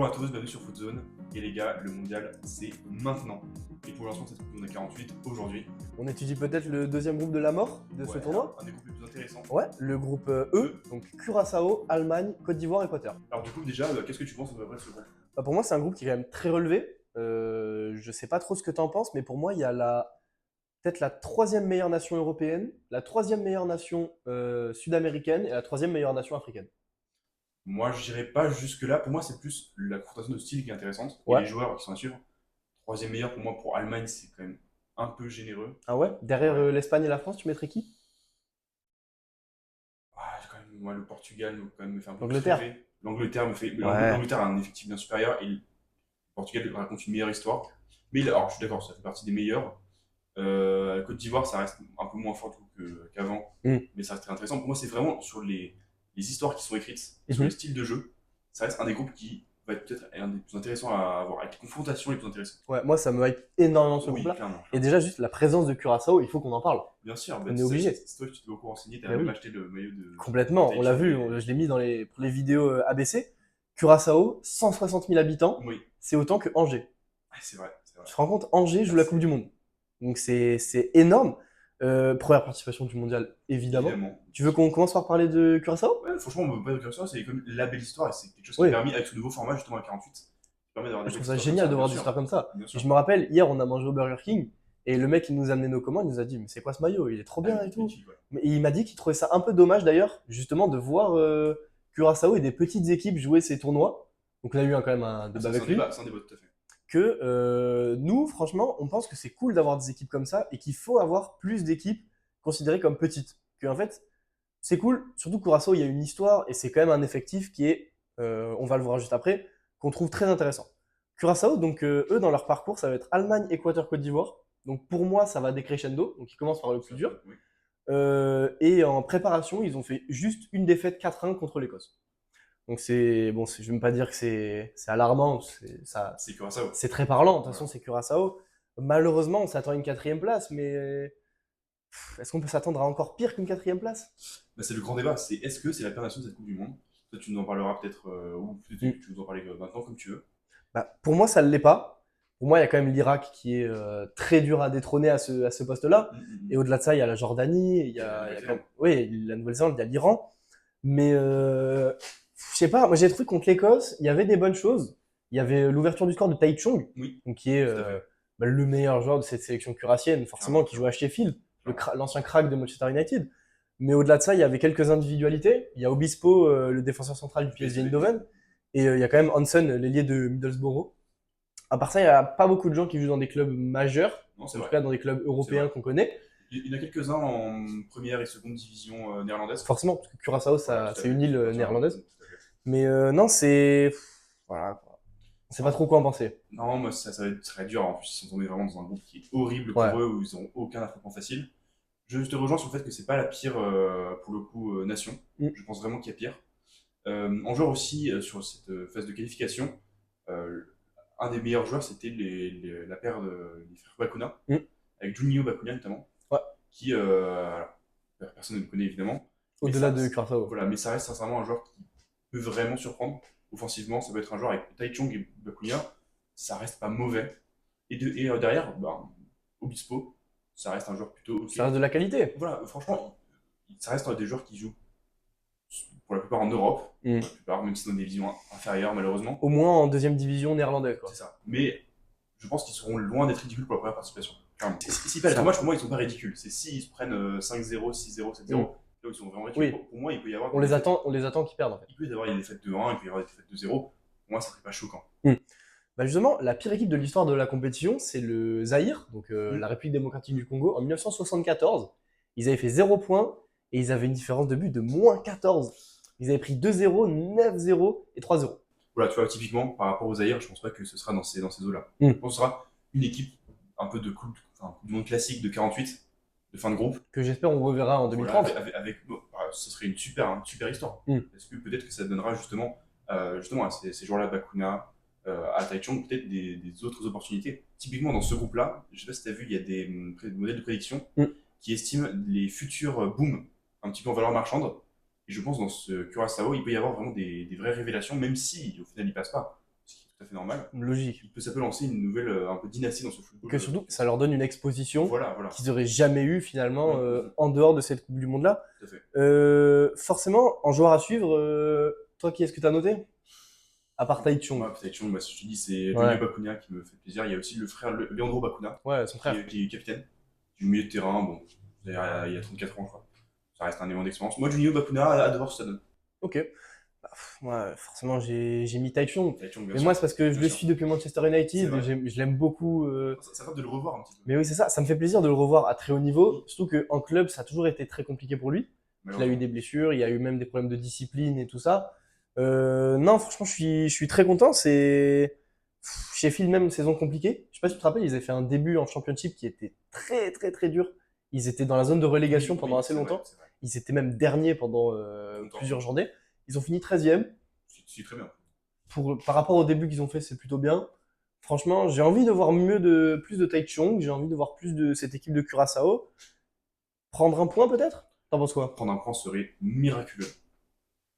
Bonjour à tous, bienvenue sur Footzone. Et les gars, le mondial, c'est maintenant. Et pour l'instant, cette Coupe du Monde à 48, aujourd'hui. On étudie peut-être le deuxième groupe de la mort de ce tournoi. Un des groupes les plus intéressants. Ouais, le groupe E, donc Curaçao, Allemagne, Côte d'Ivoire, Équateur. Alors du coup, déjà, qu'est-ce que tu penses de ce groupe? Pour moi, c'est un groupe qui est quand même très relevé. Je sais pas trop ce que tu en penses, mais pour moi, il y a peut-être la troisième meilleure nation européenne, la troisième meilleure nation sud-américaine et la troisième meilleure nation africaine. Moi, je dirais pas jusque-là. Pour moi, c'est plus la confrontation de style qui est intéressante. Ouais. Et les joueurs qui sont à suivre. Troisième meilleur pour moi, pour Allemagne, c'est quand même un peu généreux. Ah ouais? Derrière l'Espagne et la France, tu mettrais qui? Quand même, moi, le Portugal quand même, me fait un peu L'Angleterre. rêver. L'Angleterre me fait. Ouais. L'Angleterre a un effectif bien supérieur et le Portugal raconte une meilleure histoire. Mais alors, je suis d'accord, ça fait partie des meilleurs. Côte d'Ivoire, ça reste un peu moins fort qu'avant, mais ça reste très intéressant. Pour moi, c'est vraiment sur les histoires qui sont écrites, sur les styles de jeu. Ça reste un des groupes qui va être peut-être un des plus intéressants à avoir, avec les confrontations les plus intéressantes. Ouais, moi, ça me hype énormément ce Oui, groupe-là. clairement. Et déjà, juste la présence de Curaçao, il faut qu'on en parle. Bien sûr, on est obligé. C'est toi que tu t'es beaucoup renseigné, tu as Ben même oui. acheté le maillot de. Complètement, on l'a vu, je l'ai mis pour les vidéos ABC. Curaçao, 160 000 habitants, Oui, c'est autant que Angers. c'est vrai. Tu te rends compte, Angers joue la Coupe du Monde. Donc c'est énorme. Première participation du mondial, évidemment. Tu veux qu'on commence par parler de Curaçao? Ouais, franchement, on peut pas de Curaçao, c'est comme la belle histoire et c'est quelque chose qui a permis, avec ce nouveau format justement à 48, qui permet d'avoir des Je trouve ça génial de voir des histoires comme ça. Bien sûr. Je me rappelle, hier, on a mangé au Burger King et le mec qui nous a amené nos commandes, il nous a dit, mais c'est quoi ce maillot? Il est trop bien et tout. Mais il m'a dit qu'il trouvait ça un peu dommage d'ailleurs, justement, de voir Curaçao et des petites équipes jouer ces tournois. Donc on a eu quand même un débat avec lui. C'est un débat, tout à fait. Que nous, franchement, on pense que c'est cool d'avoir des équipes comme ça et qu'il faut avoir plus d'équipes considérées comme petites. Que en fait, c'est cool, surtout Curaçao, il y a une histoire et c'est quand même un effectif qui est, on va le voir juste après, qu'on trouve très intéressant. Curaçao, donc eux, dans leur parcours, ça va être Allemagne, Équateur, Côte d'Ivoire. Donc pour moi, ça va décrescendo, donc ils commencent par le plus dur. Oui. Et en préparation, ils ont fait juste une défaite 4-1 contre l'Écosse. Donc je ne vais même pas dire que c'est alarmant, c'est Curaçao. C'est très parlant, de toute façon c'est Curaçao. Malheureusement, on s'attend à une 4e place, mais est-ce qu'on peut s'attendre à encore pire qu'une 4e place? C'est le grand débat, est-ce que c'est la pire nation de cette Coupe du Monde? Toi, tu nous en parleras peut-être, ou peut-être que tu nous en parler maintenant, comme tu veux. Pour moi, ça ne l'est pas. Pour moi, il y a quand même l'Irak qui est très dur à détrôner à ce poste-là. Et au-delà de ça, il y a la Jordanie, il y a la Nouvelle-Zélande, il y a l'Iran. Mais je sais pas, moi j'ai trouvé contre l'Écosse, il y avait des bonnes choses. Il y avait l'ouverture du score de Tai Chong, donc qui est le meilleur joueur de cette sélection curassienne, forcément, qui joue à Sheffield, l'ancien crack de Manchester United. Mais au-delà de ça, il y avait quelques individualités. Il y a Obispo, le défenseur central du PSV Eindhoven, et il y a quand même Hansen, l'ailier de Middlesbrough. À part ça, il n'y a pas beaucoup de gens qui jouent dans des clubs majeurs, en tout cas dans des clubs européens qu'on connaît. Il y en a quelques-uns en première et seconde division néerlandaise. Forcément, parce que Curaçao, c'est une île néerlandaise. Mais non, c'est. Voilà. On sait pas trop quoi en penser. Non, moi, ça va être dur. En plus, ils sont tombés vraiment dans un groupe qui est horrible pour eux, où ils n'ont aucun affrontement facile. Je te rejoins sur le fait que c'est pas la pire, pour le coup, nation. Je pense vraiment qu'il y a pire. En joueur aussi, sur cette phase de qualification, un des meilleurs joueurs, c'était la paire des frères Bakuna, avec Juninho Bakuna notamment, qui, personne ne le connaît évidemment. Au-delà de Curaçao. Voilà, mais ça reste sincèrement un joueur qui peut vraiment surprendre. Offensivement, ça peut être un joueur avec Tai Chong et Bakuna, ça reste pas mauvais. Et derrière, Obispo, ça reste un joueur plutôt. Ça reste de la qualité. Voilà, franchement, ça reste des joueurs qui jouent pour la plupart en Europe, pour la plupart, même si dans des divisions inférieures malheureusement. Au moins en 2e division néerlandaise. C'est ça. Mais je pense qu'ils seront loin d'être ridicules pour la première participation. S'ils perdent un match, pour moi, ils sont pas ridicules. C'est s'ils se prennent 5-0, 6-0, 7-0. Là où ils sont vraiment ridicules. Pour moi, il peut y avoir. On les attend qu'ils perdent en fait. Il peut y avoir des défaites de 1, il peut y avoir des défaites de 0. Pour moi, ça serait pas choquant. Justement, la pire équipe de l'histoire de la compétition, c'est le Zaïre, donc la République démocratique du Congo, en 1974. Ils avaient fait 0 points et ils avaient une différence de but de -14. Ils avaient pris 2-0, 9-0 et 3-0. Voilà, tu vois, typiquement, par rapport aux Zaïre, je pense pas que ce sera dans ces eaux-là. Je pense que ce sera une équipe un peu de coupe du monde classique de 48, de fin de groupe. Que j'espère on reverra en 2030. Voilà, ce serait une super histoire. Parce que peut-être que ça donnera justement à ces joueurs-là, Bakuna, à Tai Chong, peut-être des autres opportunités. Typiquement, dans ce groupe-là, je sais pas si tu as vu, il y a des modèles de prédiction qui estiment les futurs booms un petit peu en valeur marchande. Et je pense dans ce Curaçao, il peut y avoir vraiment des vraies révélations, même si au final il passe pas. Parce tout à fait normal. Logique. Ça peut lancer une nouvelle un peu dynastie dans ce football. Que surtout, ça leur donne une exposition Voilà. qu'ils n'auraient jamais eu finalement Mhm. en dehors de cette Coupe du Monde-là. Tout à fait. Forcément, en joueur à suivre, toi, qui est-ce que tu as noté? À part Tai Chong. Moi, Tai Chong, si je te dis, c'est Ouais. Tonio Bakuna qui me fait plaisir. Il y a aussi le frère Leandro Bakuna, Ouais, son frère. qui est capitaine du milieu de terrain. Bon, il y a 34 ans, je crois. Ça reste un élément d'expérience. Moi, Junio Bakuna, à devoir ce que ça donne. Ok. Bah, moi, forcément, j'ai mis Tai Chong. Tai Chong, bien Mais sûr. moi, c'est parce que je Bien le sûr. suis depuis Manchester C'est United. vrai. Je l'aime beaucoup. Ça rate de le revoir un petit peu. Mais oui, c'est ça. Ça me fait plaisir de le revoir à très haut niveau. Surtout qu'en club, ça a toujours été très compliqué pour lui. Il a eu des blessures, il y a eu même des problèmes de discipline et tout ça. Non, franchement, je suis très content. C'est Sheffield, même saison compliquée. Je sais pas si tu te rappelles, ils avaient fait un début en Championship qui était très très très dur. Ils étaient dans la zone de relégation pendant assez longtemps. C'est vrai. Ils étaient même derniers pendant Longtemps. plusieurs journées. Ils ont fini 13e. C'est très bien. Par rapport au début qu'ils ont fait, c'est plutôt bien. Franchement, j'ai envie de voir plus de Tai Chong. J'ai envie de voir plus de cette équipe de Curaçao. Prendre un point peut-être? T'en penses quoi? Prendre un point serait miraculeux.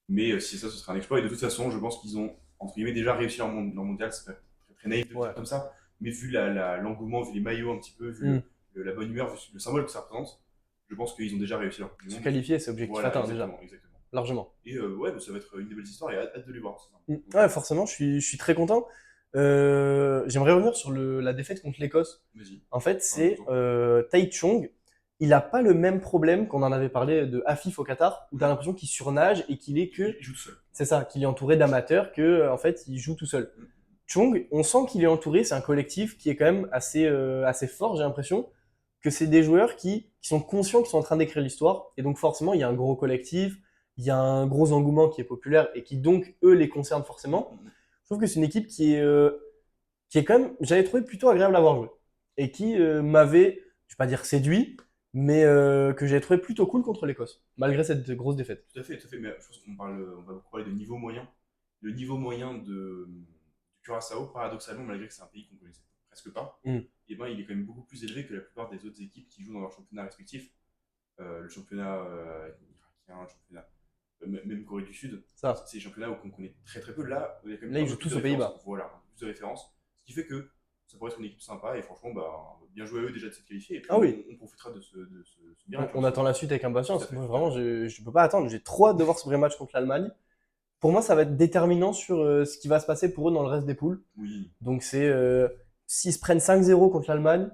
Mais si ça, ce serait un exploit. Et de toute façon, je pense qu'ils ont, entre guillemets, déjà réussi leur mondial. C'est très, très naïf de dire comme ça. Mais vu l'engouement, vu les maillots un petit peu, vu la bonne humeur, vu le symbole que ça représente, je pense qu'ils ont déjà réussi leur Se qualifier, c'est objectif atteint déjà. Exactement. Largement. Et ouais, ça va être une des belles histoires et hâte de les voir. Ouais, forcément, je suis très content. J'aimerais revenir sur la défaite contre l'Écosse. Vas-y. En fait, c'est Tai Chong. Il n'a pas le même problème qu'on en avait parlé de Afif au Qatar, où tu as l'impression qu'il surnage et qu'il est que. Il joue tout seul. C'est ça, qu'il est entouré d'amateurs, que en fait, il joue tout seul. Chong, on sent qu'il est entouré, c'est un collectif qui est quand même assez fort, j'ai l'impression, que c'est des joueurs qui sont conscients qu'ils sont en train d'écrire l'histoire, et donc forcément, il y a un gros collectif, il y a un gros engouement qui est populaire, et qui donc, eux, les concerne forcément. Je trouve que c'est une équipe qui est quand même, j'avais trouvé plutôt agréable à voir jouer, et qui m'avait, je vais pas dire séduit, mais que j'avais trouvé plutôt cool contre l'Écosse, malgré cette grosse défaite. Tout à fait. Mais je pense qu'on va beaucoup parler de niveau moyen. Le niveau moyen du Curaçao, paradoxalement, malgré que c'est un pays qu'on connaissait presque pas, et ben, il est quand même beaucoup plus élevé que la plupart des autres équipes qui jouent dans leur championnat respectif. Le championnat irakien, le championnat même Corée du Sud, c'est des championnats qu'on connaît très très peu. Là, il y a quand même ils jouent tous aux Pays-Bas. Voilà, plus de références. Ce qui fait que ça pourrait être une équipe sympa et franchement, bien joué à eux déjà de s'être qualifiés. Et puis on profitera de ce miracle. On attend la suite avec impatience. Moi, vraiment, je peux pas attendre. J'ai trop hâte de voir ce vrai match contre l'Allemagne. Pour moi, ça va être déterminant sur ce qui va se passer pour eux dans le reste des poules. Oui. Donc, s'ils se prennent 5-0 contre l'Allemagne,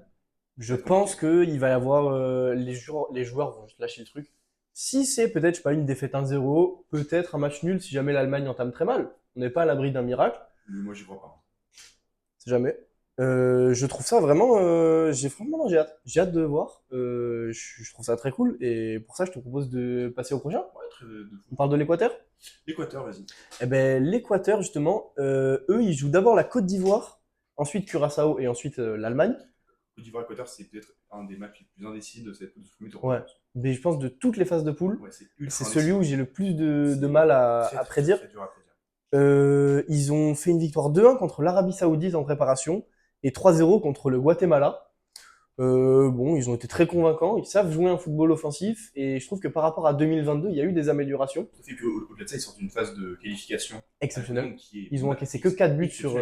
je pense qu'il va y avoir les joueurs vont juste lâcher le truc. Si c'est peut-être, je sais pas, une défaite 1-0, peut-être un match nul si jamais l'Allemagne entame très mal. On n'est pas à l'abri d'un miracle. Mais moi, j'y crois pas. C'est jamais. Je trouve ça vraiment. J'ai hâte. J'ai hâte de voir. Je trouve ça très cool. Et pour ça, je te propose de passer au prochain. Ouais, On parle de l'Équateur? L'Équateur, vas-y. Eh ben, l'Équateur, justement, eux, ils jouent d'abord la Côte d'Ivoire, ensuite Curaçao et ensuite l'Allemagne. Côte d'Ivoire-Équateur, c'est peut-être un des matchs les plus indécis de cette premier tour. Ouais. Mais je pense de toutes les phases de poule, ouais, c'est celui où j'ai le plus de mal à prédire. Très dur à prédire. Ils ont fait une victoire 2-1 contre l'Arabie Saoudite en préparation et 3-0 contre le Guatemala. Bon, ils ont été très convaincants, ils savent jouer un football offensif et je trouve que par rapport à 2022, il y a eu des améliorations. Ça fait qu'au-delà de ça, ils sortent d'une phase de qualification exceptionnelle. Ils ont encaissé que 4 buts sur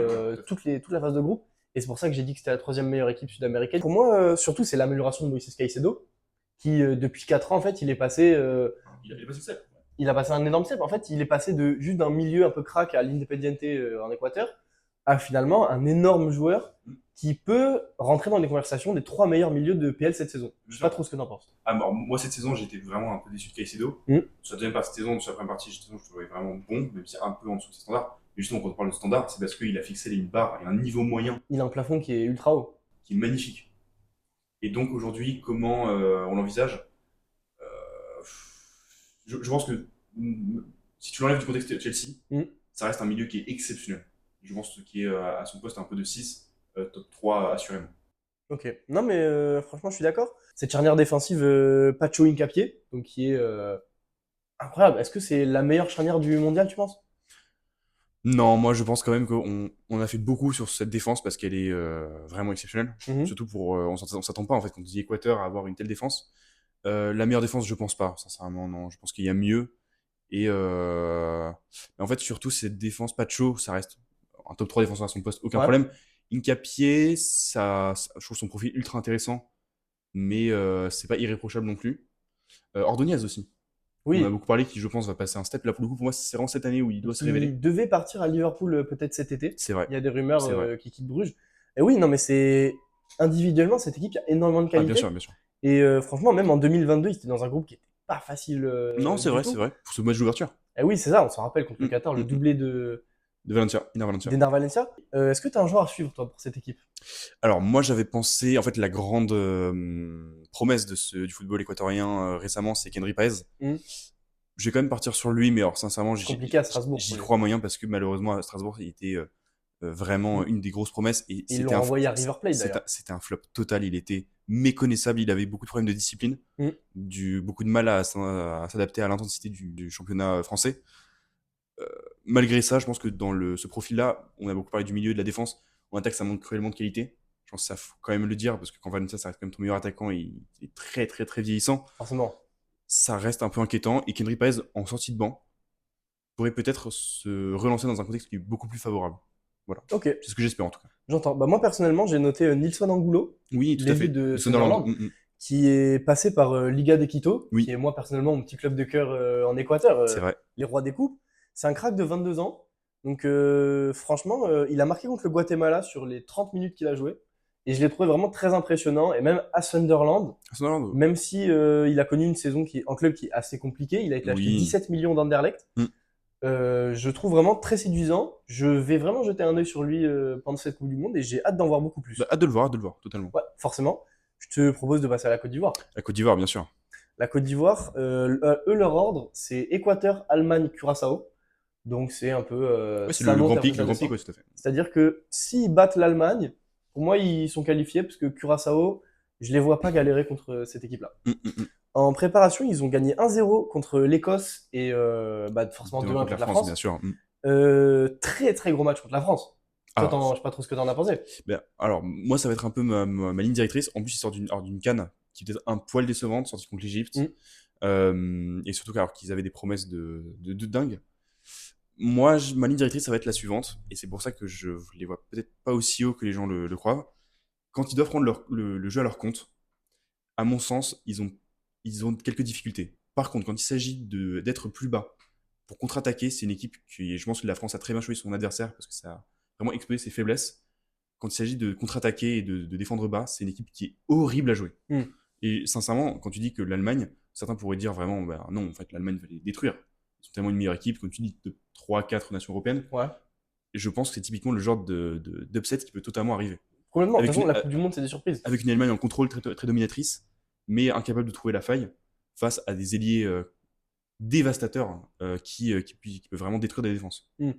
toute la phase de groupe et c'est pour ça que j'ai dit que c'était la 3e meilleure équipe sud-américaine. Pour moi, surtout, c'est l'amélioration de Moïse Caicedo qui, depuis 4 ans, en fait, il est passé. Il est passé step. Il a passé un énorme step. En fait, il est passé juste d'un milieu un peu crack à l'Independiente en Équateur à finalement un énorme joueur qui peut rentrer dans les conversations des 3 meilleurs milieux de PL cette saison. Je sais pas trop ce que t'en penses. Alors, moi, cette saison, j'étais vraiment un peu déçu de Caicedo. Sur la deuxième partie de saison, sur la première partie, je trouvais vraiment bon, même si un peu en dessous de ses standards. Mais justement, quand on parle de standard, c'est parce qu'il a fixé une barre et un niveau moyen. Il a un plafond qui est ultra haut. Qui est magnifique. Et donc, aujourd'hui, comment on l'envisage je pense que si tu l'enlèves du contexte de Chelsea, ça reste un milieu qui est exceptionnel. Je pense qu'il est à son poste un peu de 6, top 3 assurément. Ok. Non, mais franchement, je suis d'accord. Cette charnière défensive, Pacho Hincapié, donc qui est incroyable. Est-ce que c'est la meilleure charnière du mondial, tu penses? Non, moi je pense quand même qu'on a fait beaucoup sur cette défense parce qu'elle est vraiment exceptionnelle. Surtout on s'attend pas en fait quand on dit Équateur à avoir une telle défense. La meilleure défense, je pense pas, sincèrement, non. Je pense qu'il y a mieux. Et en fait, surtout, cette défense Pacho, ça reste un top 3 défenseur à son poste, aucun Ouais. problème. Hincapié, je trouve son profil ultra intéressant, mais c'est pas irréprochable non plus. Ordonez aussi. On a Oui, beaucoup parlé, qui je pense va passer un step. Là pour le coup, pour moi, c'est vraiment cette année où il doit se révéler. il devait partir à Liverpool peut-être cet été. C'est vrai, Il y a des rumeurs c'est vrai. qui quittent Bruges. Et oui, non, mais c'est individuellement cette équipe qui a énormément de Ah, bien qualité. sûr, bien sûr. Et franchement, même en 2022, ils étaient dans un groupe qui était pas facile Non, c'est du vrai, c'est tout. vrai. Pour ce match d'ouverture. Et oui, c'est ça, on s'en rappelle contre le Mm, Qatar, le mm, mm. doublé De Valencia, Ina Valencia. d'Enar Valencia. Est-ce que tu as un joueur à suivre, toi, pour cette équipe? Alors moi j'avais pensé, en fait la grande promesse du football équatorien récemment, c'est Kendry Páez. Hmm. Je vais quand même partir sur lui, mais alors sincèrement C'est compliqué à Strasbourg j'y pour lui. crois moyen parce que malheureusement à Strasbourg il était vraiment Hmm. une des grosses promesses et Ils l'ont renvoyé à River Plate d'ailleurs. c'était un flop total. Il était méconnaissable, il avait beaucoup de problèmes de discipline, Hmm. beaucoup de mal à s'adapter à l'intensité du championnat français. Malgré ça, je pense que dans ce profil-là, on a beaucoup parlé du milieu et de la défense. En attaque, ça manque cruellement de qualité. Je pense que ça faut quand même le dire, parce que quand Valencia, ça reste quand même ton meilleur attaquant et il est très très très vieillissant, Forcément. ça reste un peu inquiétant. Et Kendry Páez, en sortie de banc, pourrait peut-être se relancer dans un contexte qui est beaucoup plus favorable. Voilà. Ok, C'est ce que j'espère en tout cas. j'entends. Bah, moi, personnellement, j'ai noté Nilson Angulo, Oui, tout à l'ailier fait. de Le Sunderland. Sunderland, qui est passé par Liga de Quito, Oui, qui est moi, personnellement, mon petit club de cœur en Équateur, c'est vrai. les rois des coupes. C'est un crack de 22 ans. Donc, franchement, il a marqué contre le Guatemala sur les 30 minutes qu'il a joué. Et je l'ai trouvé vraiment très impressionnant. Et même à Sunderland, Sunderland. même si il a connu une saison en club qui est assez compliquée, il a été acheté Oui. 17 millions d'Anderlecht. Mm. Je trouve vraiment très séduisant. Je vais vraiment jeter un œil sur lui pendant cette Coupe du Monde et j'ai hâte d'en voir beaucoup plus. Bah, hâte de le voir, totalement. Ouais, forcément. Je te propose de passer à la Côte d'Ivoire. La Côte d'Ivoire, bien sûr. La Côte d'Ivoire, eux, leur ordre, c'est Équateur, Allemagne, Curaçao. Donc c'est un peu Ouais, c'est ça le monte, grand après pic, ça le grand pic, descend. ouais, tout à fait. C'est-à-dire que s'ils battent l'Allemagne, pour moi, ils sont qualifiés parce que Curaçao, je les vois pas galérer contre cette équipe-là. Mm. En préparation, ils ont gagné 1-0 contre l'Écosse et forcément 2-1 Contre contre la la France, bien France. sûr. Très très gros match contre la France. Toi, Alors, je sais pas trop ce que t'en as pensé. ben, alors, moi, ça va être un peu ma ligne directrice. En plus, il sort d'une canne qui est peut-être un poil décevante, sortie contre l'Égypte. Mm. Et surtout alors qu'ils avaient des promesses de dingue. Moi, ma ligne directrice, ça va être la suivante. Et c'est pour ça que je les vois peut-être pas aussi haut que les gens le croient. Quand ils doivent prendre le jeu à leur compte, à mon sens, ils ont quelques difficultés. Par contre, quand il s'agit d'être plus bas pour contre-attaquer, c'est une équipe qui, je pense que la France a très bien choisi son adversaire parce que ça a vraiment exposé ses faiblesses. Quand il s'agit de contre-attaquer et de défendre bas, c'est une équipe qui est horrible à jouer. Mm. Et sincèrement, quand tu dis que l'Allemagne, certains pourraient dire vraiment, bah, non, en fait, l'Allemagne va les détruire. Ils sont tellement une meilleure équipe, comme tu dis, de 3-4 nations européennes. Ouais. Et je pense que c'est typiquement le genre d'upset qui peut totalement arriver. Complètement. De Avec toute façon, une, la Coupe du Monde, c'est des surprises. avec une Allemagne en contrôle très, très dominatrice, mais incapable de trouver la faille face à des ailiers dévastateurs qui peuvent vraiment détruire des défenses. Mm.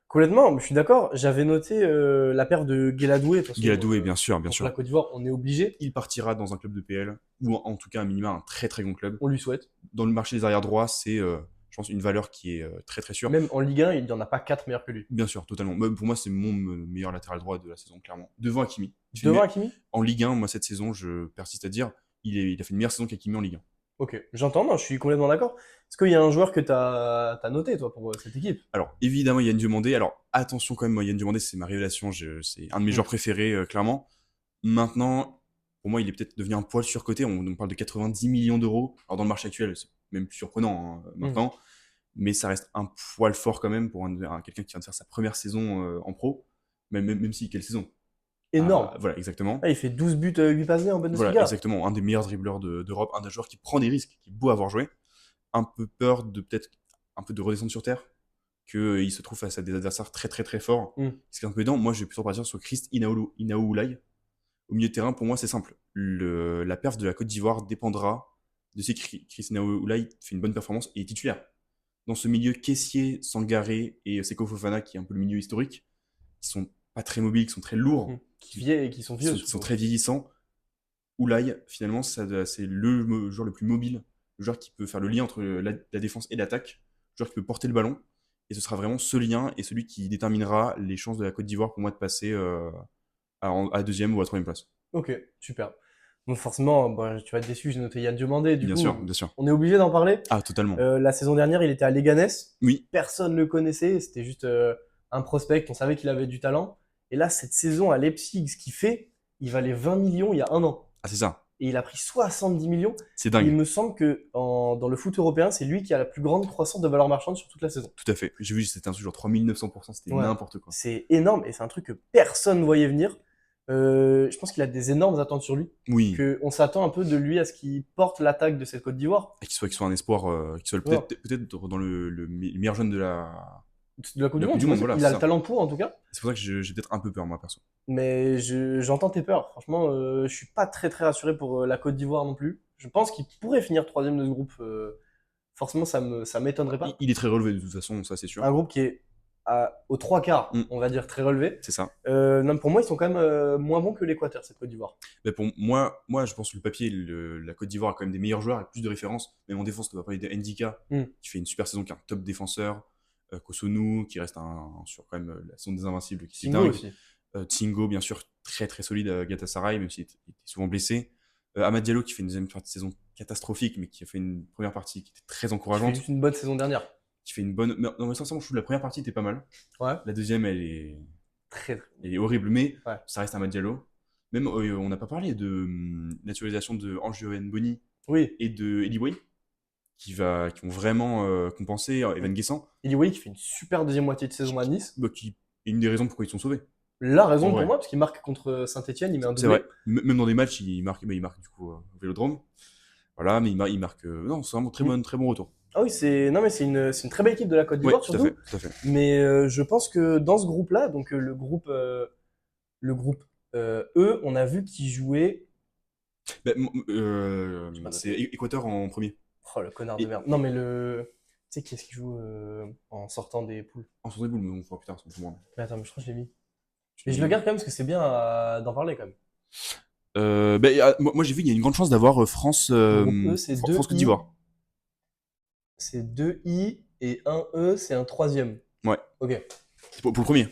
Complètement, je suis d'accord. J'avais noté la paire de Gueladoué. Guiladoué, bien sûr, bien Contre la sûr. Côte d'Ivoire, on est obligé. Il partira dans un club de PL, ou en tout cas un minima, un très très bon club. On lui souhaite. Dans le marché des arrière droits, c'est, je pense, une valeur qui est très très sûre. Même en Ligue 1, il n'y en a pas 4 meilleurs que lui. Bien sûr, totalement. Pour moi, c'est mon meilleur latéral droit de la saison, clairement. Devant Hakimi. Devant Hakimi. En Ligue 1, moi, cette saison, je persiste à dire, il a fait une meilleure saison qu'Hakimi en Ligue 1. Ok, j'entends, non, je suis complètement d'accord. Est-ce qu'il y a un joueur que tu as noté, toi, pour cette équipe? Alors, évidemment, Yann Diomandé. Alors, attention quand même, moi, Yann Diomandé, c'est ma révélation. C'est un de mes joueurs préférés, clairement. Maintenant, pour moi, il est peut-être devenu un poil surcoté. On parle de 90 millions d'euros. Alors, dans le marché actuel, c'est même plus surprenant maintenant. Mais ça reste un poil fort quand même pour quelqu'un qui vient de faire sa première saison en pro. Même si, quelle saison? Énorme. Voilà, exactement. Ah, il fait 12 buts, 8 passes D en Bundesliga. Voilà, exactement. Un des meilleurs dribbleurs d'Europe, un des joueurs qui prend des risques, qui est beau à avoir joué. Un peu peur de peut-être un peu de redescendre sur terre, qu'il se trouve face à des adversaires très très très forts. Ce qui est un peu aidant. Moi, je vais plutôt partir sur Christ Inaoulay. Au milieu de terrain, pour moi, c'est simple. La perf de la Côte d'Ivoire dépendra de si Christ Inaoulay fait une bonne performance et est titulaire. Dans ce milieu, Kessié, Sangaré et Seko Fofana, qui est un peu le milieu historique, qui sont pas très mobiles, qui sont très lourds, qui sont vieux, qui sont très vieillissants. Oulay, finalement, c'est le joueur le plus mobile, le joueur qui peut faire le lien entre la défense et l'attaque, le joueur qui peut porter le ballon. Et ce sera vraiment ce lien et celui qui déterminera les chances de la Côte d'Ivoire pour moi de passer à deuxième ou à troisième place. Ok, super. Donc forcément, tu vas être déçu, j'ai noté Yann Diomandé. Du Bien coup, sûr, bien sûr. on est obligé d'en parler. Ah, totalement. La saison dernière, il était à Leganés. Oui. Personne ne le connaissait. C'était juste un prospect, on savait qu'il avait du talent. Et là, cette saison à Leipzig, ce qu'il fait, il valait 20 millions il y a un an. Ah, c'est ça. Et il a pris 70 millions. C'est Et dingue. il me semble que dans le foot européen, c'est lui qui a la plus grande croissance de valeur marchande sur toute la saison. Tout à fait. J'ai vu, c'était un truc genre 3900%, c'était n'importe quoi. C'est énorme et c'est un truc que personne ne voyait venir. Je pense qu'il a des énormes attentes sur lui. Oui. On s'attend un peu de lui à ce qu'il porte l'attaque de cette Côte d'Ivoire. Et qu'il soit un espoir, qu'il soit peut-être dans le meilleur jeune de la Coupe du Monde. Voilà, il a le talent pour, en tout cas. C'est pour ça que j'ai peut-être un peu peur, moi, perso. Mais j'entends tes peurs. Franchement, je suis pas très très rassuré pour la Côte d'Ivoire non plus. Je pense qu'il pourrait finir 3e de ce groupe. Forcément, ça m'étonnerait pas. Il est très relevé de toute façon, ça c'est sûr. Un groupe qui est aux 3/4, on va dire, très relevé. C'est ça. Non, pour moi, ils sont quand même moins bons que l'Équateur, cette Côte d'Ivoire. Mais pour moi, je pense que le papier, la Côte d'Ivoire a quand même des meilleurs joueurs avec plus de références. Même en défense, on va parler de Ndika, qui fait une super saison, qui est un top défenseur. Kosunu, qui reste sur quand même la saison des Invincibles, qui est dingue. Tsingo, bien sûr, très très solide à Galatasaray, même s'il était souvent blessé. Amad Diallo, qui fait une deuxième partie de saison catastrophique, mais qui a fait une première partie qui était très encourageante. Qui fait une bonne saison dernière. Qui fait une bonne. Non, mais sincèrement, je trouve que la première partie était pas mal. Ouais. La deuxième, elle est horrible, mais ça reste Amad Diallo. Même, on n'a pas parlé de naturalisation de Ange-Johan Boni et de Eli Way, qui vont vraiment compenser Evan Guessant. Eli Way qui fait une super deuxième moitié de saison à Nice. Qui est une des raisons pourquoi ils sont sauvés. La raison pour moi, parce qu'il marque contre Saint-Etienne, il met un doublé. C'est vrai. Même dans des matchs, il marque du coup au Vélodrome. Voilà, mais il marque. Non, c'est vraiment très bon retour. Ah oui, c'est une très belle équipe de la Côte d'Ivoire, surtout. Tout à fait. Mais je pense que dans ce groupe-là, donc le groupe E, on a vu qu'ils jouaient. C'est Équateur en premier. Oh, le connard de merde. Non, mais tu sais qui est-ce qui joue en sortant des poules? En sortant des poules, mais on fera plus tard, c'est pour moi. Mais attends, mais je crois que je l'ai mis. Mais je le garde quand même parce que c'est bien d'en parler quand même. Moi j'ai vu, il y a une grande chance d'avoir France Côte d'Ivoire. C'est 2 I et 1 E, c'est un 3e. Ouais. Ok. Pour le premier.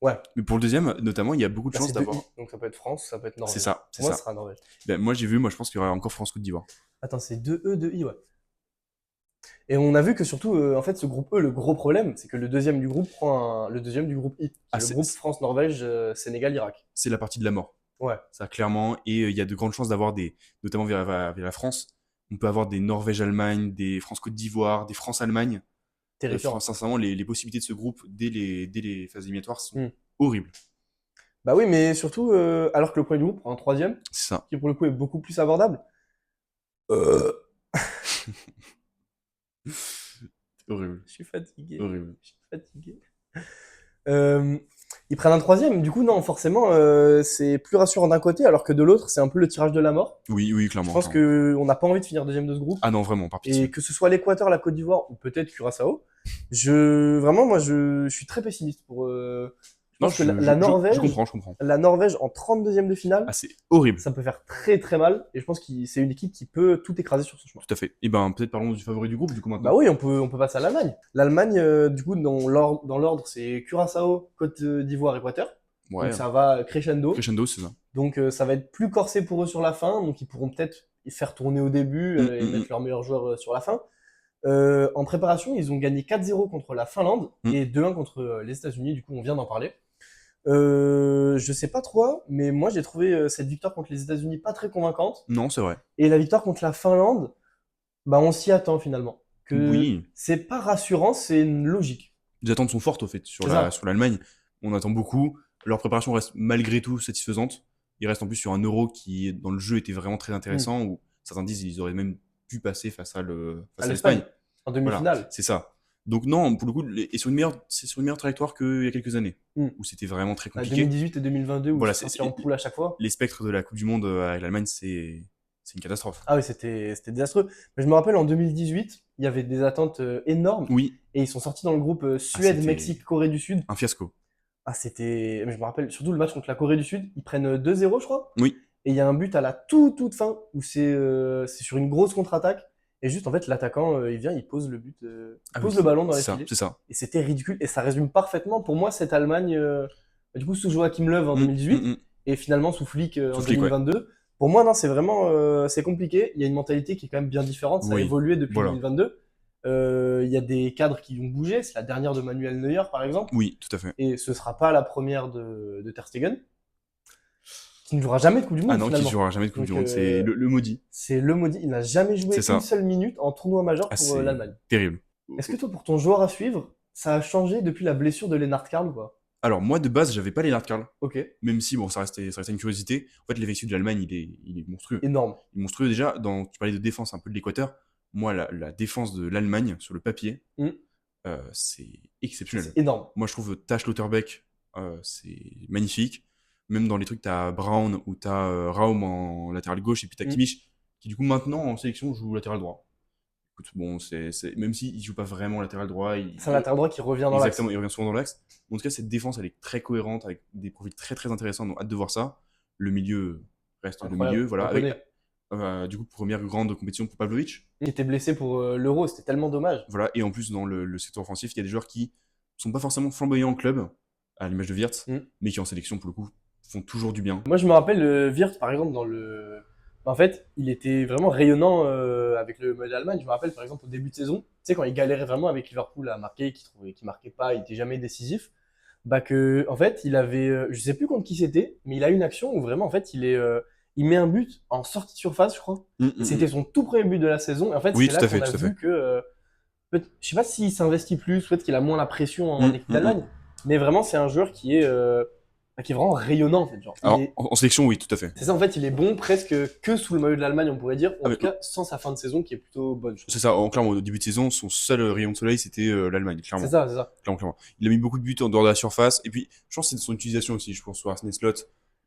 Ouais. Mais pour le deuxième, notamment, il y a beaucoup de chances d'avoir. Donc ça peut être France, ça peut être Norvège. C'est ça. Moi, ça sera Norvège. Moi je pense qu'il y aura encore France Côte d'Ivoire. Attends, c'est 2 E, 2 I, ouais. Et on a vu que surtout, en fait, ce groupe E, le gros problème, c'est que le deuxième du groupe prend le deuxième du groupe I. Le groupe France-Norvège, Sénégal-Irak. C'est la partie de la mort. Ouais. Ça, clairement. Et il y a de grandes chances d'avoir notamment vers la France, on peut avoir des Norvège-Allemagne, des France-Côte d'Ivoire, des France-Allemagne. Terrifiant. Sincèrement, les possibilités de ce groupe dès les phases éliminatoires sont horribles. Bah oui, mais surtout, alors que le premier du groupe prend un 3e, c'est ça. Qui pour le coup est beaucoup plus abordable. Horrible. Je suis fatigué. Horrible. Je suis fatigué. Ils prennent un 3e, du coup, non, forcément, c'est plus rassurant d'un côté, alors que de l'autre, c'est un peu le tirage de la mort. Oui, clairement. Je pense qu'on n'a pas envie de finir deuxième de ce groupe. Ah non, vraiment, par pitié. Et que ce soit l'Équateur, la Côte d'Ivoire, ou peut-être Curaçao, vraiment, moi, je suis très pessimiste pour. Je pense que la Norvège. Je comprends. La Norvège en 32e de finale. Ah, c'est horrible. Ça peut faire très très mal. Et je pense que c'est une équipe qui peut tout écraser sur son chemin. Tout à fait. Et peut-être parlons du favori du groupe, du coup, maintenant. Bah oui, on peut passer à l'Allemagne. L'Allemagne, du coup, dans l'ordre, c'est Curaçao, Côte d'Ivoire, Équateur. Ouais. Donc ça va crescendo. Crescendo, c'est ça. Donc ça va être plus corsé pour eux sur la fin. Donc ils pourront peut-être faire tourner au début et mettre leurs meilleurs joueurs sur la fin. En préparation, ils ont gagné 4-0 contre la Finlande et 2-1 contre les États-Unis. Du coup, on vient d'en parler. Je sais pas trop, mais moi j'ai trouvé cette victoire contre les États-Unis pas très convaincante. Non, c'est vrai. Et la victoire contre la Finlande, bah on s'y attend finalement. Oui. C'est pas rassurant, c'est une logique. Les attentes sont fortes au fait sur l'Allemagne. On attend beaucoup. Leur préparation reste malgré tout satisfaisante. Ils restent en plus sur un Euro qui dans le jeu était vraiment très intéressant où certains disent qu'ils auraient même pu passer face à l'Espagne en demi-finale. Voilà, c'est ça. Donc non, pour le coup, c'est sur une meilleure trajectoire qu'il y a quelques années, où c'était vraiment très compliqué. 2018 et 2022, où c'est en poule à chaque fois. Les spectres de la Coupe du Monde avec l'Allemagne, c'est une catastrophe. Ah oui, c'était désastreux. Mais je me rappelle, en 2018, il y avait des attentes énormes. Oui. Et ils sont sortis dans le groupe Suède, Mexique, Corée du Sud. Un fiasco. Ah, je me rappelle, surtout le match contre la Corée du Sud, ils prennent 2-0, je crois. Oui. Et il y a un but à la toute fin, où c'est sur une grosse contre-attaque. Et juste, en fait, l'attaquant, il vient, il pose le but, le ballon dans les filets. C'est ça. Et c'était ridicule. Et ça résume parfaitement, pour moi, cette Allemagne, du coup, sous Joachim Löw en 2018, et finalement sous Flick en 2022. Ouais. Pour moi, non, c'est vraiment c'est compliqué. Il y a une mentalité qui est quand même bien différente. Ça a évolué depuis 2022. Il y a des cadres qui ont bougé. C'est la dernière de Manuel Neuer, par exemple. Oui, tout à fait. Et ce sera pas la première de Ter Stegen, qui ne jouera jamais de Coupe du Monde, Ah non, finalement. qui jouera jamais de Coupe Donc, du Monde. C'est le maudit. c'est le maudit. Il n'a jamais joué C'est ça. une seule minute en tournoi majeur Ah, pour c'est l'Allemagne. terrible. Est-ce que toi, pour ton joueur à suivre, ça a changé depuis la blessure de Lennart Karl ou pas? Alors, moi, de base, j'avais pas Lennart Karl. Ok, Même si, bon, ça restait une curiosité. En fait, l'effectif de l'Allemagne, il est monstrueux. énorme. Il est monstrueux. Déjà, tu parlais de défense un peu de l'Équateur. Moi, la défense de l'Allemagne, sur le papier, Mm. c'est exceptionnel. C'est énorme. Moi, je trouve Tash Lauterbeck, c'est magnifique. Même dans les trucs, t'as Brown ou t'as Raum en latéral gauche et puis t'as Kimmich, qui du coup, maintenant, en sélection, joue latéral droit. Écoute, bon, même s'il joue pas vraiment latéral droit, C'est un latéral droit qui revient dans l'axe. exactement, il revient souvent dans l'axe. En tout cas, cette défense, elle est très cohérente, avec des profils très très intéressants, donc hâte de voir ça. Le milieu reste Incroyable. le milieu, voilà. On Avec, connaît. du coup, première grande compétition pour Pavlovic. Il était blessé pour l'Euro, c'était tellement dommage. Voilà, et en plus, dans le secteur offensif, il y a des joueurs qui sont pas forcément flamboyants en club, à l'image de Wirtz, mais qui en sélection, pour le coup, font toujours du bien. Moi, je me rappelle Wirtz, par exemple, en fait, il était vraiment rayonnant avec le maillot d'Allemagne. Je me rappelle, par exemple, au début de saison, tu sais, quand il galérait vraiment avec Liverpool à marquer, qu'il marquait pas, il était jamais décisif. Bah en fait, il avait, je sais plus contre qui c'était, mais il a une action où vraiment, en fait, il met un but en sortie de surface, je crois. C'était son tout premier but de la saison. Et en fait, Oui, c'est là qu'on a vu que, je sais pas s'il s'investit plus, peut-être qu'il a moins la pression en équipe d'Allemagne, mais vraiment, c'est un joueur qui est vraiment rayonnant, en fait. Genre, Alors, en sélection, oui, tout à fait. c'est ça, en fait, il est bon presque que sous le maillot de l'Allemagne, on pourrait dire. En tout cas, sans sa fin de saison qui est plutôt bonne. C'est ça, clairement, au début de saison, son seul rayon de soleil, c'était l'Allemagne, clairement. C'est ça. Clairement. Il a mis beaucoup de buts en dehors de la surface. Et puis, je pense que c'est de son utilisation aussi. Je pense sur Arsenal Slot,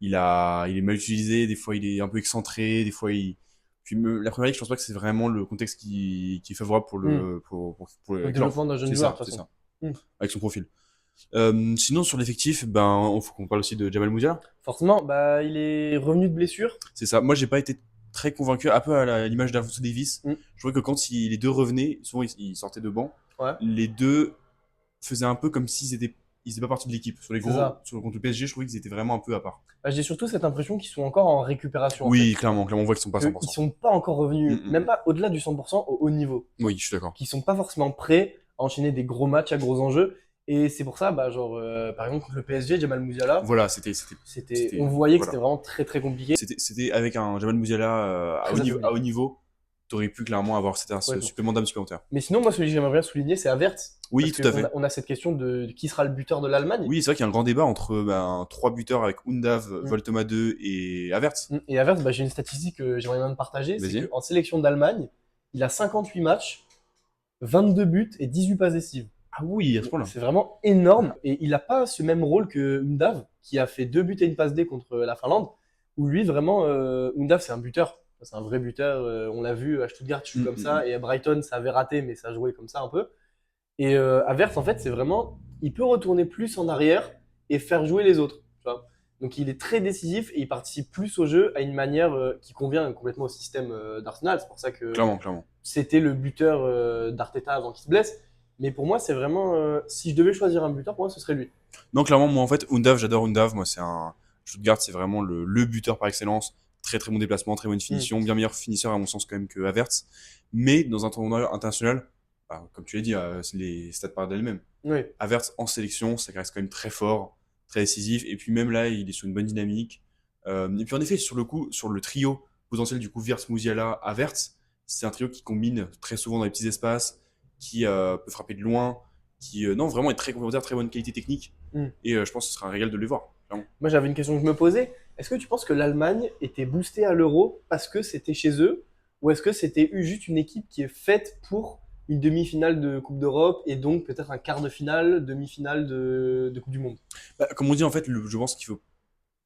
il est mal utilisé. Des fois, il est un peu excentré. Des fois, Puis, la première ligue, je pense pas que c'est vraiment le contexte qui est favorable pour le développement d'un jeune joueur, de toute façon. Avec son profil. Sinon, sur l'effectif, il faut qu'on parle aussi de Jamal Musiala. Forcément, il est revenu de blessure. C'est ça. Moi, j'ai pas été très convaincu, un peu à l'image d'Alphonso Davies. Je trouvais que quand les deux revenaient, souvent ils sortaient de banc, les deux faisaient un peu comme s'ils étaient pas partie de l'équipe. Sur les gros, contre le PSG, je trouvais qu'ils étaient vraiment un peu à part. J'ai surtout cette impression qu'ils sont encore en récupération. Oui, clairement, on voit qu'ils sont pas 100%. Ils sont pas encore revenus, même pas au-delà du 100% au haut niveau. Oui, je suis d'accord. Qu'ils sont pas forcément prêts à enchaîner des gros matchs à gros enjeux. Et c'est pour ça, par exemple, contre le PSG, Jamal Musiala. Voilà, on voyait que c'était vraiment très très compliqué. C'était avec un Jamal Musiala à haut niveau. T'aurais pu clairement avoir ce supplément d'âme supplémentaire. Mais sinon, moi, celui que j'aimerais bien souligner, c'est Havertz. Oui, tout à fait. On a cette question de qui sera le buteur de l'Allemagne. Oui, c'est vrai qu'il y a un grand débat entre 3 buteurs avec Undav, Voltoma 2 et Havertz. Et Havertz, j'ai une statistique que j'aimerais bien partager. C'est qu'en sélection d'Allemagne, il a 58 matchs, 22 buts et 18 passes décisives. Ah oui, à ce point-là. C'est vraiment énorme. Et il n'a pas ce même rôle que Undav, qui a fait 2 buts et une passe D contre la Finlande, où lui, vraiment, Undav, c'est un buteur. C'est un vrai buteur. On l'a vu à Stuttgart, il joue comme ça. Et à Brighton, ça avait raté, mais ça jouait comme ça un peu. Et Havertz, en fait, c'est vraiment, il peut retourner plus en arrière et faire jouer les autres. Tu vois. Donc il est très décisif et il participe plus au jeu à une manière qui convient complètement au système d'Arsenal. C'est pour ça que clairement. C'était le buteur d'Arteta avant qu'il se blesse. Mais pour moi, c'est vraiment, si je devais choisir un buteur, pour moi, ce serait lui. Non, clairement, moi en fait, Undav, j'adore Undav. Moi, Stuttgart, c'est vraiment le buteur par excellence. Très très bon déplacement, très bonne finition, bien meilleur finisseur à mon sens quand même que Havertz. Mais dans un tournoi international, comme tu l'as dit, les stats parlent d'elles-mêmes. Oui. Havertz en sélection, ça reste quand même très fort, très décisif. Et puis même là, il est sur une bonne dynamique. Et puis en effet, sur le trio potentiel du coup Wirtz, Musiala, Havertz, c'est un trio qui combine très souvent dans les petits espaces, qui peut frapper de loin, qui vraiment est très complémentaire, très bonne qualité technique. Et je pense que ce sera un régal de les voir. Clairement. Moi, j'avais une question que je me posais. Est-ce que tu penses que l'Allemagne était boostée à l'Euro parce que c'était chez eux, ou est-ce que c'était juste une équipe qui est faite pour une demi-finale de Coupe d'Europe et donc peut-être un quart de finale, demi-finale de Coupe du Monde? Comme on dit, en fait, je pense qu'il faut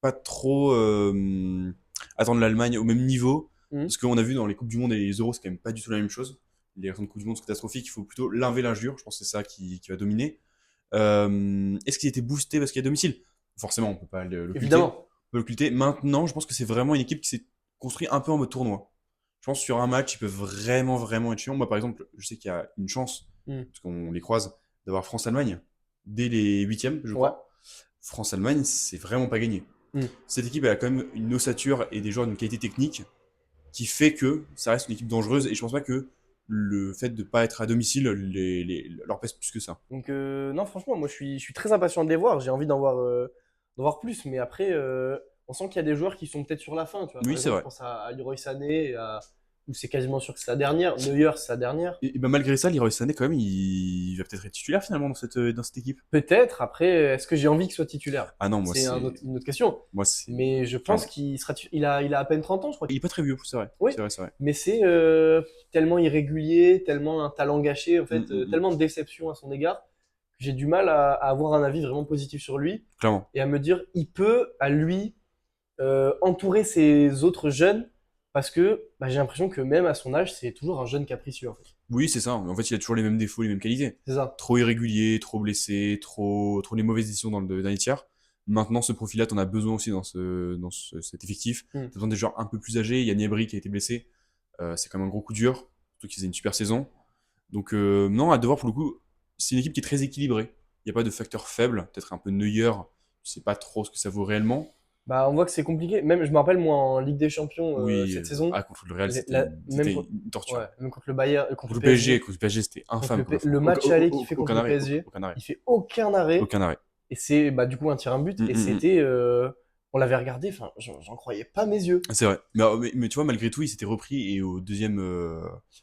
pas trop attendre l'Allemagne au même niveau, parce qu'on a vu dans les Coupes du Monde et les Euros, c'est quand même pas du tout la même chose. Les réactions de Coupe du Monde sont catastrophiques, il faut plutôt l'inver l'injure, je pense que c'est ça qui va dominer. Est-ce qu'il était boosté parce qu'il y a domicile? Forcément, on peut pas le Évidemment. On peut le culter. Maintenant, je pense que c'est vraiment une équipe qui s'est construite un peu en mode tournoi. Je pense que sur un match, ils peuvent vraiment être chiants. Moi, par exemple, je sais qu'il y a une chance, parce qu'on les croise, d'avoir France-Allemagne dès les huitièmes, je crois. France-Allemagne, c'est vraiment pas gagné. Cette équipe, elle a quand même une ossature et des joueurs d'une qualité technique qui fait que ça reste une équipe dangereuse. Et je pense pas que le fait de ne pas être à domicile leur pèse plus que ça. Donc, non, franchement, moi, je suis très impatient de les voir. J'ai envie d'en voir plus. Mais après, on sent qu'il y a des joueurs qui sont peut-être sur la fin. Tu vois. Par Oui, c'est exemple, je vrai. pense à Leroy Sané, où c'est quasiment sûr que c'est sa dernière. Neuer, c'est sa dernière. Et ben malgré ça, Leroy Sané, quand même, il va peut-être être titulaire finalement dans cette équipe. Peut-être. Après, est-ce que j'ai envie qu'il soit titulaire? Ah non, moi, C'est c'est. une autre question. Moi, c'est. Mais je pense Clairement. qu'il sera. Il a à peine 30 ans, je crois. Il est pas très vieux, c'est vrai. Oui. C'est vrai, c'est vrai. Mais c'est tellement irrégulier, tellement un talent gâché, en fait, Mm. tellement de déception à son égard, que j'ai du mal à avoir un avis vraiment positif sur lui Clairement. et à me dire, il peut, à lui, entourer ses autres jeunes parce que bah, j'ai l'impression que même à son âge, c'est toujours un jeune capricieux, en fait. Oui, c'est ça. En fait, il a toujours les mêmes défauts, les mêmes qualités. C'est ça. Trop irrégulier, trop blessé, trop les mauvaises décisions dans le dernier tiers. Maintenant, ce profil-là, t'en as besoin aussi cet effectif. Mm. T'as besoin des joueurs un peu plus âgés. Il y a Niabri qui a été blessé. C'est quand même un gros coup dur. Surtout qu'il faisait une super saison. Donc, non, à devoir pour le coup, c'est une équipe qui est très équilibrée. Il n'y a pas de facteur faible. Peut-être un peu Neuer. Je sais pas trop ce que ça vaut réellement. Bah, on voit que c'est compliqué. Même, je me rappelle, moi, en Ligue des Champions, Oui, cette saison, contre le Real, même, c'était une torture. ouais, même contre le Bayern, Contre le PSG, c'était infâme. le match aller qu'il fait Aucun contre le arrêt. PSG, Aucun arrêt. il fait aucun arrêt. Aucun arrêt. Et c'est bah, du coup un tir un but. Et c'était. On l'avait regardé, enfin, j'en croyais pas mes yeux. C'est vrai. Mais tu vois, malgré tout, il s'était repris et au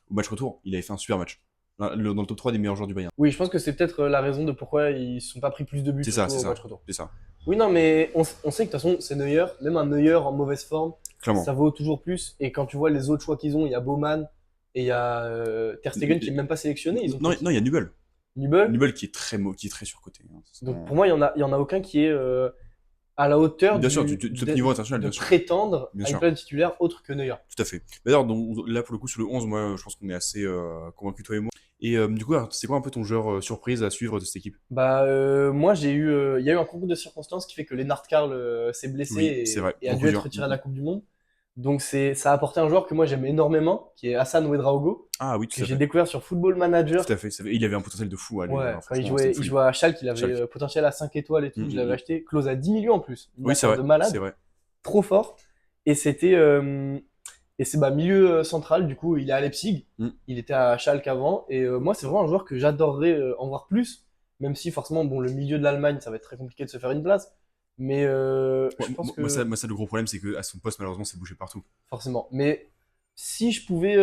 match retour, il avait fait un super match. Dans le top 3 des meilleurs joueurs du Bayern. Oui, je pense que c'est peut-être la raison de pourquoi ils ne sont pas pris plus de buts C'est ça, c'est au ça. match retour. C'est ça. Oui, non, mais on sait que de toute façon, c'est Neuer. Même un Neuer en mauvaise forme, Clairement. ça vaut toujours plus. Et quand tu vois les autres choix qu'ils ont, il y a Baumann et il y a Ter Stegen qui n'est même pas sélectionné. Ils ont Non, il y a Nubel. Nubel. Nubel qui est qui est très surcoté. Hein. Donc pour moi, il y en a aucun qui est à la hauteur bien sûr, du top niveau international, de bien sûr. prétendre Bien à une sûr. place titulaire autre que Neuer. Tout à fait. D'ailleurs, là, pour le coup, sur le 11, moi, je pense qu'on est assez convaincus, toi et moi. Et du coup, alors, c'est quoi un peu ton joueur surprise à suivre de cette équipe? Bah, moi, il y a eu un concours de circonstances qui fait que Lennart Karl s'est blessé Oui, c'est vrai. et a Gros dû coup être dur. retiré de la Coupe du Monde. Donc, ça a apporté un joueur que moi j'aime énormément, qui est Hassan Ouedraogo, Ah oui, tout que à j'ai fait. découvert sur Football Manager. Tout à fait. Il avait un potentiel de fou. Allez, Ouais, alors, quand il franchement, c'était une il folie. jouait à Schalke, il avait Schalke. potentiel à 5 étoiles et tout. Je l'avais Mm. acheté, close à 10 millions en plus. Une Oui, c'est affaire vrai. de malade, C'est vrai. trop fort. Et c'était. Et c'est bah, milieu central, du coup, il est à Leipzig. Mm. Il était à Schalke avant. Et moi, c'est vraiment un joueur que j'adorerais en voir plus. Même si, forcément, bon, le milieu de l'Allemagne, ça va être très compliqué de se faire une place. Mais je pense que. Moi, ça, le gros problème, c'est qu'à son poste, malheureusement, c'est bougé partout. Forcément. Mais si je pouvais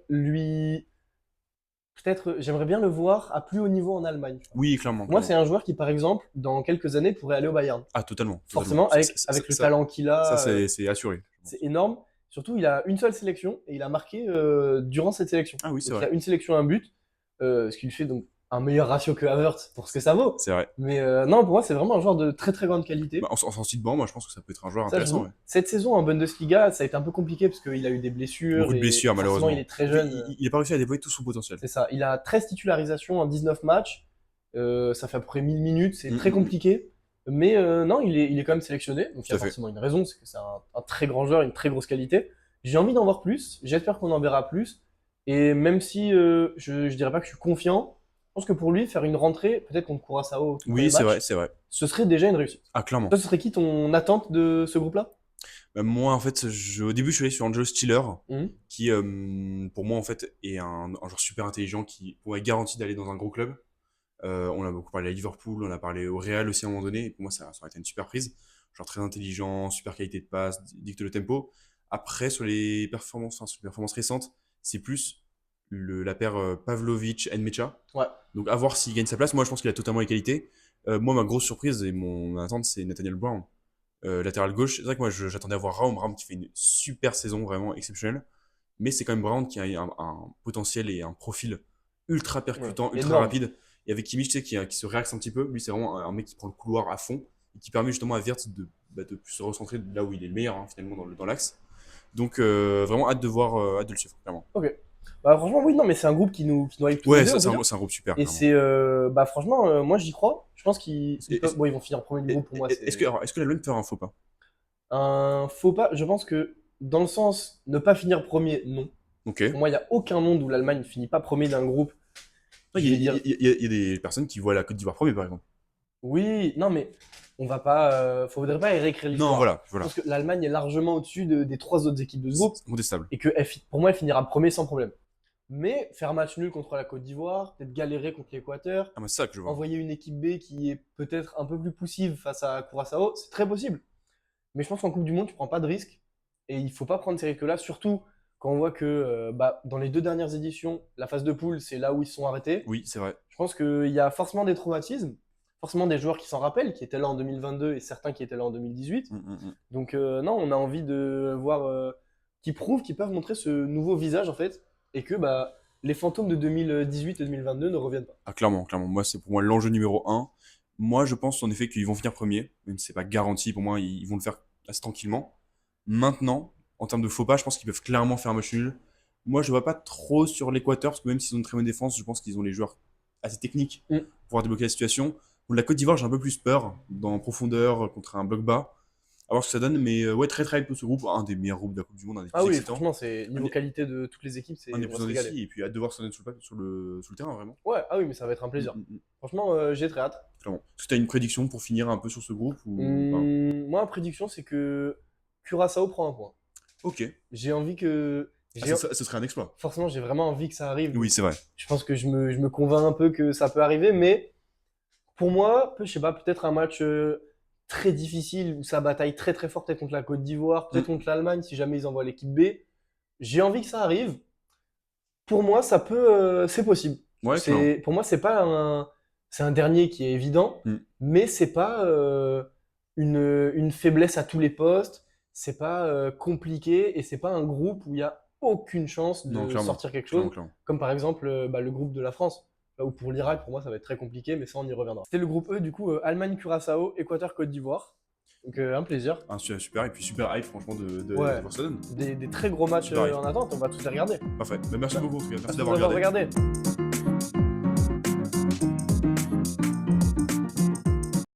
lui. Peut-être, j'aimerais bien le voir à plus haut niveau en Allemagne. Oui, clairement. Moi, c'est un joueur qui, par exemple, dans quelques années, pourrait aller au Bayern. Ah, totalement. Forcément, avec le talent qu'il a, Ça, c'est assuré. c'est énorme. Surtout, il a une seule sélection et il a marqué durant cette sélection. Ah oui, c'est Donc, vrai. il a une sélection, un but, ce qui lui fait donc un meilleur ratio que Havertz pour ce que ça vaut. C'est vrai. Mais non, pour moi, c'est vraiment un joueur de très très grande qualité. Bah, en sortie de banc, moi, je pense que ça peut être un joueur Ça, intéressant. Ouais. cette saison en Bundesliga, ça a été un peu compliqué parce qu'il a eu des blessures. Beaucoup de blessures, forcément, malheureusement. il est très jeune. Il n'a pas réussi à déployer tout son potentiel. C'est ça. Il a 13 titularisations en 19 matchs. Ça fait à peu près 1000 minutes. C'est très compliqué. Mais non, il est quand même sélectionné. Donc il y a forcément une raison. C'est que c'est un très grand joueur, une très grosse qualité. J'ai envie d'en voir plus. J'espère qu'on en verra plus. Et même si je dirais pas que je suis confiant, je pense que pour lui, faire une rentrée, peut-être contre Curaçao, Oui, c'est vrai, c'est vrai. Ce serait déjà une réussite. Ah, clairement. Toi, ce serait qui ton attente de ce groupe-là? Bah, moi, en fait, au début, je suis allé sur Angelo Stiller, qui, pour moi, en fait, est un joueur super intelligent qui pourrait garantir d'aller dans un gros club. On a beaucoup parlé à Liverpool, on a parlé au Real aussi à un moment donné. Et pour moi, ça aurait été une super prise. Genre très intelligent, super qualité de passe, dicte le tempo. Après, sur les performances récentes, c'est plus la paire Pavlovic-Nmecha. Ouais. Donc, à voir s'il gagne sa place. Moi, je pense qu'il a totalement les qualités. Moi, ma grosse surprise et mon attente, c'est Nathaniel Brown. Latéral gauche, c'est vrai que moi j'attendais à voir Raum qui fait une super saison vraiment exceptionnelle, mais c'est quand même Brown qui a un potentiel et un profil ultra percutant, ultra rapide, et avec Kimmich tu sais, qui se réaxe un petit peu. Lui c'est vraiment un mec qui prend le couloir à fond et qui permet justement à Wirtz de plus se recentrer là où il est le meilleur finalement dans l'axe. Donc vraiment hâte de le suivre clairement. Ok. Bah franchement oui, non, mais c'est un groupe qui nous hype tous Ouais, les deux, c'est un groupe super. Et clairement. c'est bah franchement moi j'y crois. Je pense qu'ils ils vont finir premier du groupe pour moi. Est-ce que la LON peut faire un faux pas? Un faux pas, je pense que dans le sens ne pas finir premier, non. Ok. Pour moi, il n'y a aucun monde où l'Allemagne ne finit pas premier d'un groupe. Il y a des personnes qui voient la Côte d'Ivoire premier par exemple. Oui, non, mais on va pas. Faudrait pas réécrire l'histoire. Non, voilà. Je pense que l'Allemagne est largement au-dessus des trois autres équipes de ce groupe. C'est contestable. Et que pour moi, elle finira premier sans problème. Mais faire match nul contre la Côte d'Ivoire, peut-être galérer contre l'Équateur, Ah, moi, c'est ça que je vois. envoyer une équipe B qui est peut-être un peu plus poussive face à Curaçao, c'est très possible. Mais je pense qu'en Coupe du Monde, tu prends pas de risques. Et il faut pas prendre ces risques-là, surtout quand on voit que dans les 2 dernières éditions, la phase de poule, c'est là où ils se sont arrêtés. Oui, c'est vrai. Je pense qu'il y a forcément des traumatismes, forcément des joueurs qui s'en rappellent, qui étaient là en 2022 et certains qui étaient là en 2018. Donc non, on a envie de voir qu'ils prouvent qu'ils peuvent montrer ce nouveau visage en fait, et que les fantômes de 2018 et 2022 ne reviennent pas. Ah, clairement, clairement. Moi, c'est pour moi l'enjeu numéro 1. Moi, je pense en effet qu'ils vont finir premier, même si c'est pas garanti. Pour moi, ils vont le faire assez tranquillement. Maintenant, en termes de faux pas, je pense qu'ils peuvent clairement faire un match nul. Moi, je ne vois pas trop sur l'Équateur, parce que même s'ils ont une très bonne défense, je pense qu'ils ont les joueurs assez techniques pour pouvoir débloquer la situation. Pour la Côte d'Ivoire, j'ai un peu plus peur, en profondeur, contre un bloc bas. À voir ce que ça donne, mais ouais, très très hype pour ce groupe. Un des meilleurs groupes de la Coupe du Monde, un des plus Ah oui, excitants. franchement, c'est niveau qualité de toutes les équipes, c'est Un des on va plus se régaler. indécis, et puis hâte de voir ça donne sur le terrain, vraiment. Ouais, ah oui, mais ça va être un plaisir. Franchement, j'ai très hâte. Clairement. Est-ce que tu as une prédiction pour finir un peu sur ce groupe ou pas? Moi, ma prédiction, c'est que Curaçao prend un point. Ok. J'ai envie que. Ce serait un exploit. Forcément, j'ai vraiment envie que ça arrive. Oui, c'est vrai. Je pense que je me convainc un peu que ça peut arriver, mais pour moi, je sais pas, peut-être un match très difficile où ça bataille très très fort, peut-être contre la Côte d'Ivoire, peut-être contre l'Allemagne si jamais ils envoient l'équipe B. J'ai envie que ça arrive. Pour moi, ça peut, c'est possible. Ouais, clairement. Pour moi, c'est un dernier qui est évident, mais c'est pas une faiblesse à tous les postes. C'est pas compliqué et c'est pas un groupe où il y a aucune chance de Non, clairement. sortir quelque chose. Clairement. Comme par exemple le groupe de la France. Ou pour l'Irak, pour moi, ça va être très compliqué, mais ça, on y reviendra. C'était le groupe E, du coup, Allemagne, Curaçao, Équateur, Côte d'Ivoire. Donc, un plaisir. Super, et puis super hype, franchement, de Ouais. voir ça donne. Des très gros matchs Super hype. en attente, on va tous les regarder. Parfait. Bah, merci beaucoup, en tout cas. Merci Merci d'avoir d'avoir regardé. regardé.